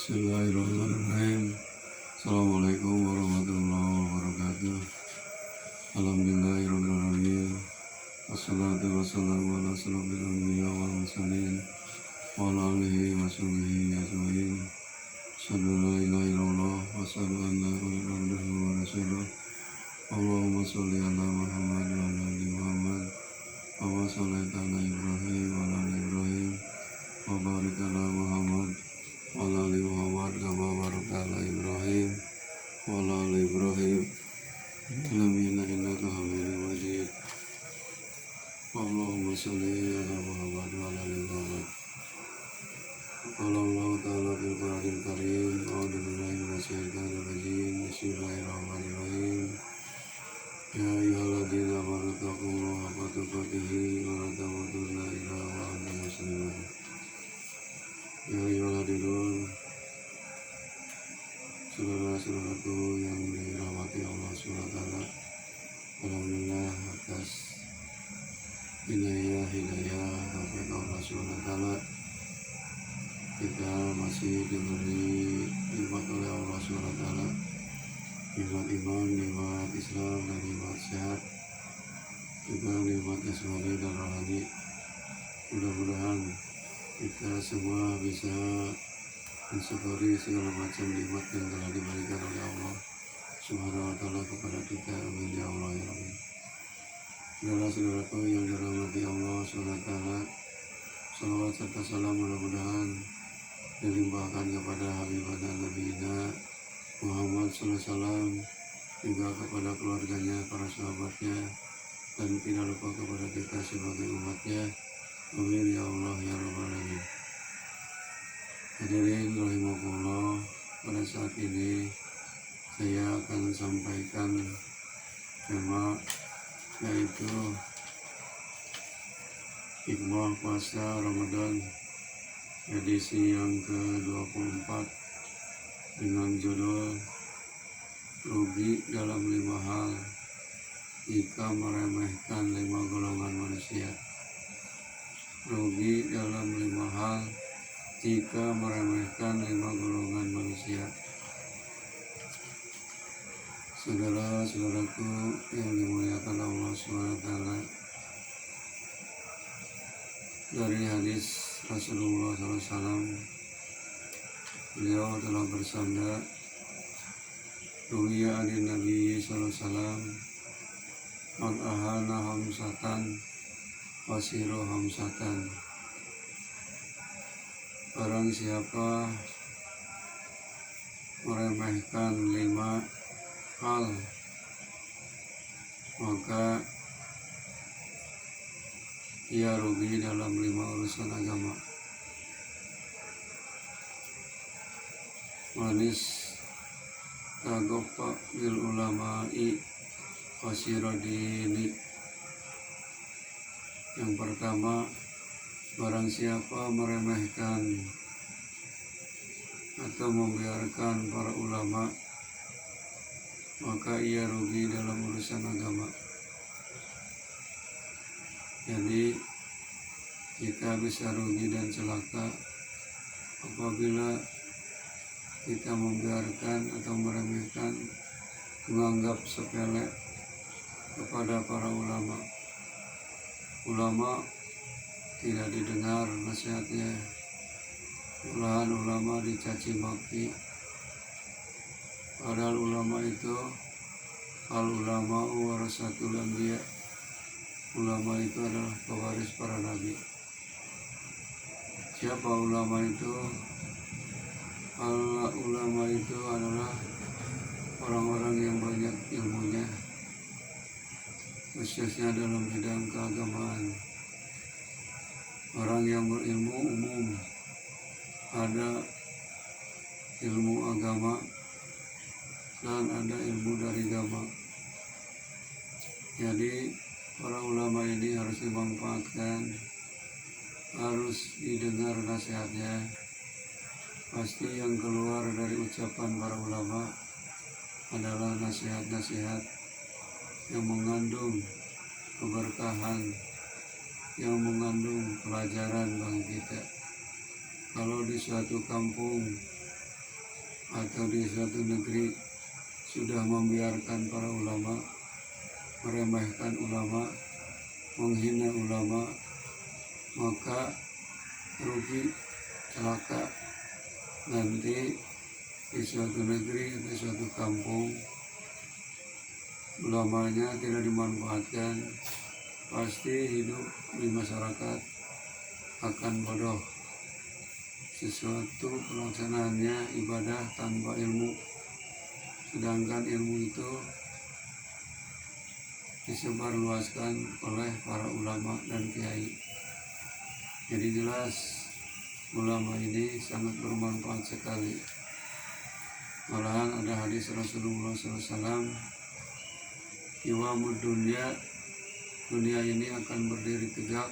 Bismillahirrahmanirrahim. Assalamualaikum warahmatullahi wabarakatuh. Alhamdulillahirabbil alamin. Wassalatu wassalamu ala asyrofil anbiya wal mursalin wa ala alihi wa sahbihi ajmain. Asyhadu an la ilaha illallah wa asyhadu anna Muhammadan abduhu wa rasuluh. Allahumma shalli ala Muhammad wa ala ali Muhammad. Wa shallaita ala Ibrahim wa ala ali Ibrahim. Wa barik ala Muhammad wa ala ali Muhammad kama barakta ala Ibrahim wa ala ali Ibrahim fil alamin innaka Hamidum Majid. Allahumma shalli ala Muhammad wa ala ali Muhammad. Qala Allah ta'ala fil Qur'anil Karim, a'udzu billahi minasy syaithanir rajim. Bismillahirrahmanirrahim. Ya ayyuhalladzina amanu taqullaha haqqa tuqatih wa la tamutunna illa wa antum muslimun. Ya ayyuhalladzina, saudara-saudaraku yang dirahmati Allah SWT, alhamdulillah atas hidayah taufik Allah SWT, kita masih diberi nikmat oleh Allah SWT, nikmat iman, nikmat Islam, dan nikmat sehat, juga nikmat jasmani dan rohani. Mudah-mudahan kita semua bisa mensyukuri segala macam nikmat yang telah diberikan oleh Allah Subhanahu wa Ta'ala kepada kita. Amin ya Allah ya Rabbi. Saudara-saudaraku yang dirahmati Allah Subhanahu wa Ta'ala, salawat serta salam mudah-mudahan dilimpahkan kepada Habibana Nabiyina Muhammad SAW, juga kepada keluarganya, para sahabatnya, dan tidak lupa kepada kita sebagai umatnya. Amin ya Allah ya Rabbal Alamin. Hadirin rahimakumullah, pada saat ini saya akan sampaikan tema, yaitu hikmah puasa Ramadan edisi yang ke-24 dengan judul rugi dalam 5 hal jika meremehkan 5 golongan manusia. Rugi dalam 5 hal jika meremehkan 5 golongan manusia. Saudara-saudaraku yang dimuliakan Allah SWT, dari hadis Rasulullah SAW, beliau telah bersabda, Ruwiya anin Nabi SAW, man ahana hamsatan wasiru hamsatan. Barang siapa meremehkan 5 hal, maka ia rugi dalam 5 urusan agama. Manis tagopa bil ulama'i wasirodini. Yang pertama, barang siapa meremehkan atau membiarkan para ulama, maka ia rugi dalam urusan agama. Jadi kita bisa rugi dan celaka apabila kita membiarkan atau meremehkan, menganggap sepele kepada para ulama. Ulama tidak didengar nasihatnya, malahan ulama dicaci maki. Padahal ulama itu al ulama warasatul anbiya. Ulama itu adalah pewaris para nabi. Siapa ulama itu? Ulama itu adalah orang-orang yang banyak ilmunya, khususnya dalam bidang keagamaan. Orang yang berilmu umum, ada ilmu agama dan ada ilmu dari agama. Jadi para ulama ini harus dimanfaatkan, harus didengar nasihatnya. Pasti yang keluar dari ucapan para ulama adalah nasihat-nasihat yang mengandung keberkahan, yang mengandung pelajaran bagi kita. Kalau di suatu kampung atau di suatu negeri sudah membiarkan para ulama, meremehkan ulama, menghina ulama, maka rugi, celaka. Nanti di suatu negeri atau suatu kampung ulamanya tidak dimanfaatkan, pasti hidup di masyarakat akan bodoh. Sesuatu pelaksanaannya ibadah tanpa ilmu, sedangkan ilmu itu disebarluaskan oleh para ulama dan kiai. Jadi jelas ulama ini sangat bermanfaat sekali. Malahan ada hadis Rasulullah SAW, "Iwamud dunia, dunia ini akan berdiri tegak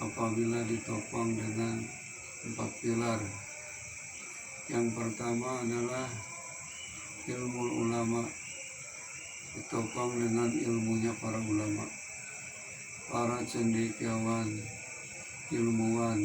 apabila ditopang dengan 4 pilar. Yang pertama adalah ilmu ulama, ditopang dengan ilmunya para ulama, para cendekiawan, ilmuwan.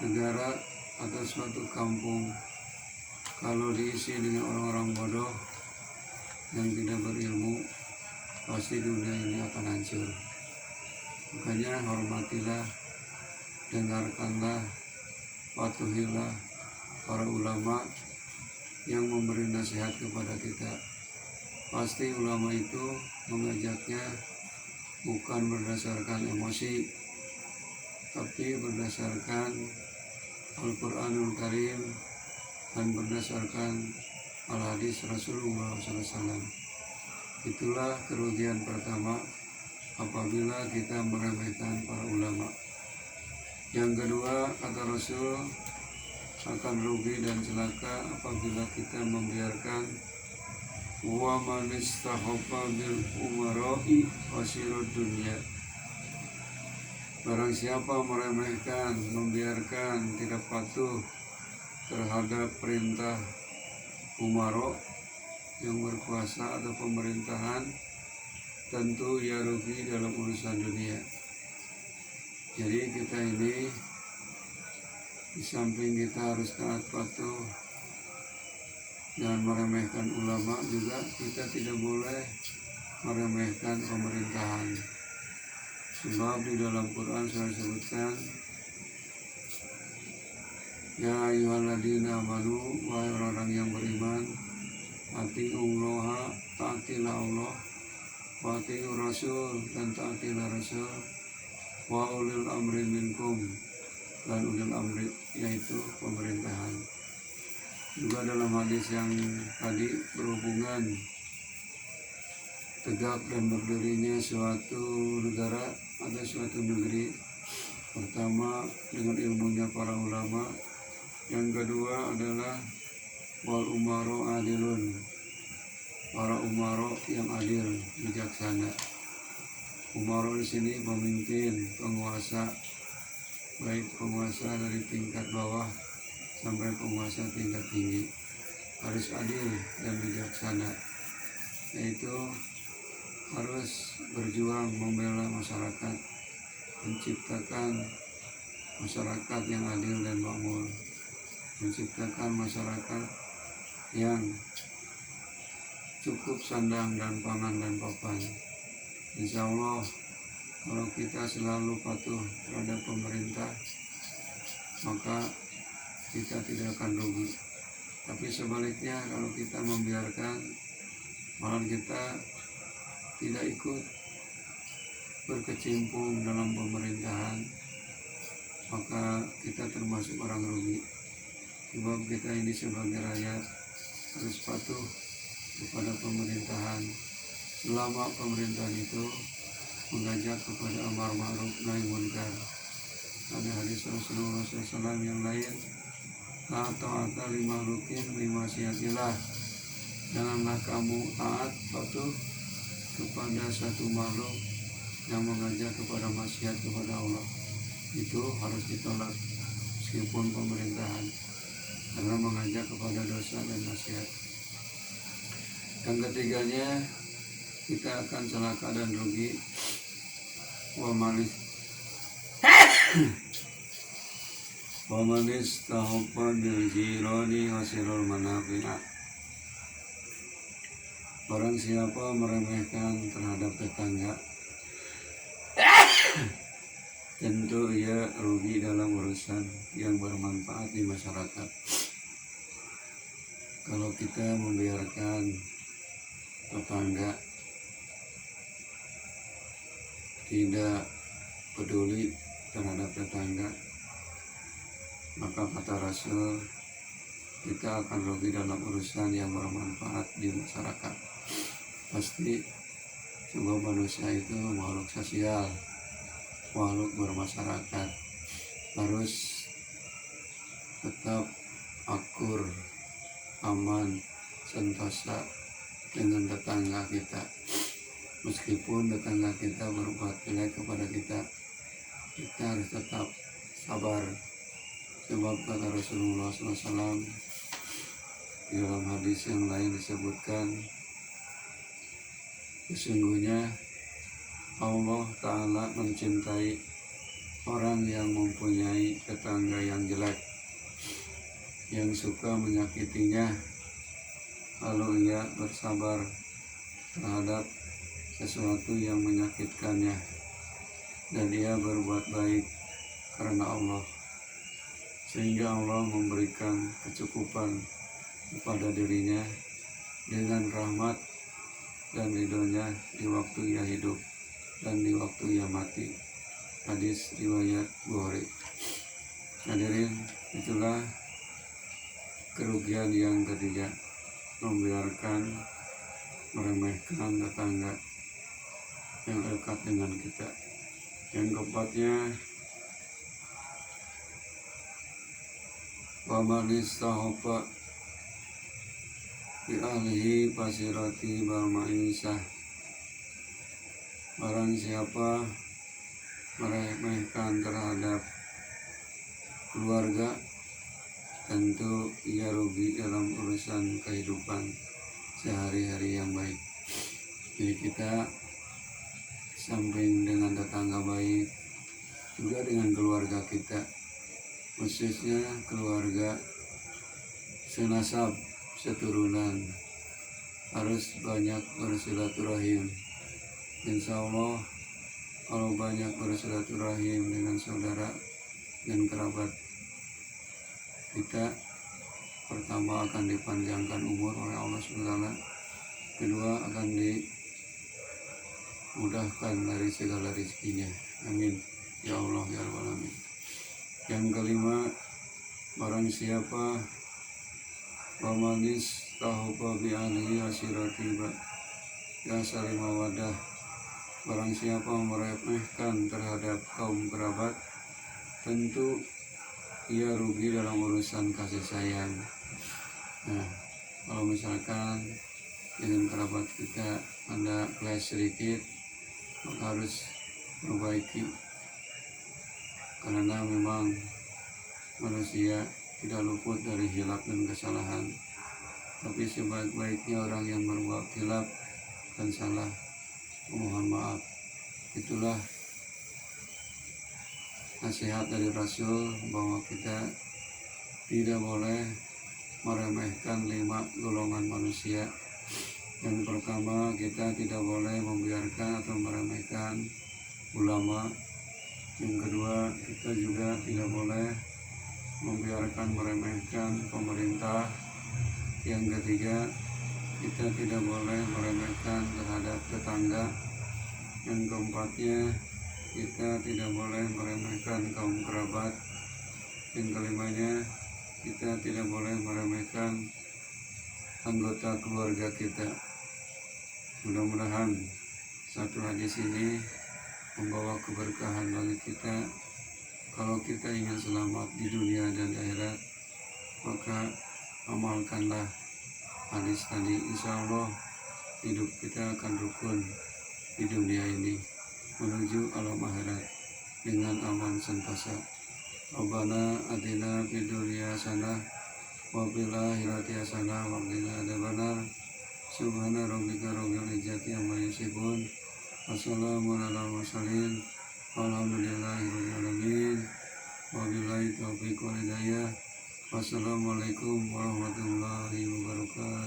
Negara atau suatu kampung kalau diisi dengan orang-orang bodoh yang tidak berilmu, pasti dunia ini akan hancur. Makanya hormatilah, dengarkanlah, patuhilah para ulama yang memberi nasihat kepada kita. Pasti ulama itu mengajaknya bukan berdasarkan emosi, tapi berdasarkan Al-Quranul Karim dan berdasarkan Al-Hadis Rasulullah SAW. Itulah kerugian pertama apabila kita meremehkan para ulama. Yang kedua, kata Rasul, akan rugi dan celaka apabila kita membiarkan wa man istahaffa bil umara'i wasirud dunya. Barang siapa meremehkan, membiarkan, tidak patuh terhadap perintah umaro yang berkuasa atau pemerintahan, tentu ia rugi dalam urusan dunia. Jadi kita ini di samping kita harus taat patuh dan meremehkan ulama, juga kita tidak boleh meremehkan pemerintahan. Sebab di dalam Quran sudah disebutkan, ya ayyuhalladzina amanu, wahai orang yang beriman, atiullaha, taatilah Allah, wa atiur rasul, dan taatilah rasul, wa ulil amri minkum, dan ulil amri yaitu pemerintahan. Juga dalam hadis yang tadi berhubungan tegak dan berdirinya suatu negara atau suatu negeri, pertama dengan ilmunya para ulama, yang kedua adalah wal umaro adilun, para umaro yang adil, bijaksana. Umaro di sini pemimpin, penguasa, baik penguasa dari tingkat bawah sampai penguasa tingkat tinggi, harus adil dan bijaksana, yaitu harus berjuang membela masyarakat, menciptakan masyarakat yang adil dan makmur, menciptakan masyarakat yang cukup sandang dan pangan dan papan. Insya Allah kalau kita selalu patuh terhadap pemerintah, maka kita tidak akan rugi. Tapi sebaliknya, kalau kita membiarkan, malah kita tidak ikut berkecimpung dalam pemerintahan, maka kita termasuk orang rugi. Sebab kita ini sebagai rakyat harus patuh kepada pemerintahan selama pemerintahan itu mengajak kepada amar ma'ruf nahi munkar. Ada hadis Rasulullah SAW yang lain, la ta'ata li makhluqin fi ma'siyatillah, janganlah kamu taat patuh kepada satu makhluk yang mengajak kepada maksiat kepada Allah. Itu harus ditolak meskipun pemerintahan, karena mengajak kepada dosa dan maksiat. Yang ketiganya, kita akan celaka dan rugi wa Waman istahobba bil jirani hasilul manafi'a. Barang siapa meremehkan terhadap tetangga, tentu ia rugi dalam urusan yang bermanfaat di masyarakat. Kalau kita membiarkan tetangga tidak peduli terhadap tetangga, maka kata Rasul, kita akan rugi dalam urusan yang bermanfaat di masyarakat. Pasti sebab manusia itu makhluk sosial, makhluk bermasyarakat, harus tetap akur, aman, sentosa dengan tetangga kita. Meskipun tetangga kita berbuat jelek kepada kita, kita harus tetap sabar. Sebab kata Rasulullah SAW di dalam hadis yang lain disebutkan, sesungguhnya Allah Ta'ala mencintai orang yang mempunyai tetangga yang jelek, yang suka menyakitinya, lalu ia bersabar terhadap sesuatu yang menyakitkannya, dan ia berbuat baik karena Allah, sehingga Allah memberikan kecukupan kepada dirinya dengan rahmat dan ridhonya di waktu ia hidup dan di waktu ia mati. Hadis riwayat Bukhari. Hadirin, itulah kerugian yang ketiga, membiarkan meremehkan tetangga yang dekat dengan kita. Yang keempatnya, wa man istahobba bi ahlihi pasirati bal ma'isah. Barang siapa meremehkan terhadap keluarga, tentu ia rugi dalam urusan kehidupan sehari-hari yang baik. Jadi kita samping dengan tetangga baik, juga dengan keluarga kita, khususnya keluarga senasab, seturunan, harus banyak bersilaturahim. Insya Allah kalau banyak bersilaturahim dengan saudara dan kerabat kita, pertama akan dipanjangkan umur oleh Allah SWT, kedua akan dimudahkan dari segala rezekinya. Amin ya Allah ya Rabbal Alamin. Yang kelima, barang siapa wamanis tahobba bi ahlihi asirati ya saling mawadah. Barang siapa meremehkan terhadap kaum kerabat, tentu ia rugi dalam urusan kasih sayang. Nah, kalau misalkan dengan kerabat kita ada clash sedikit, maka harus perbaiki, karena memang manusia tidak luput dari hilaf dan kesalahan. Tapi sebaik-baiknya orang yang berbuat hilaf dan salah memohon maaf. Itulah nasihat dari Rasul, bahwa kita tidak boleh meremehkan 5 golongan manusia. Yang pertama, kita tidak boleh membiarkan atau meremehkan ulama. Yang kedua, kita juga tidak boleh membiarkan meremehkan pemerintah. Yang ketiga, kita tidak boleh meremehkan terhadap tetangga. Yang keempatnya, kita tidak boleh meremehkan kaum kerabat. Yang kelimanya, kita tidak boleh meremehkan anggota keluarga kita. Mudah-mudahan satu hadis ini membawa keberkahan bagi kita. Kalau kita ingin selamat di dunia dan akhirat, maka amalkanlah hadis tadi. Insya Allah hidup kita akan rukun di dunia ini menuju alam akhirat dengan aman sentosa. Rabbana atina fid dunya hasanah wa fil akhirati hasanah wa qina adzabannar. Subhana rabbika rabbil izzati amma yasifun. Wassalamun alal mursalin. Walhamdulillahi rabbil alamin. Wabillahi taufiq wal hidayah. Wassalamualaikum warahmatullahi wabarakatuh.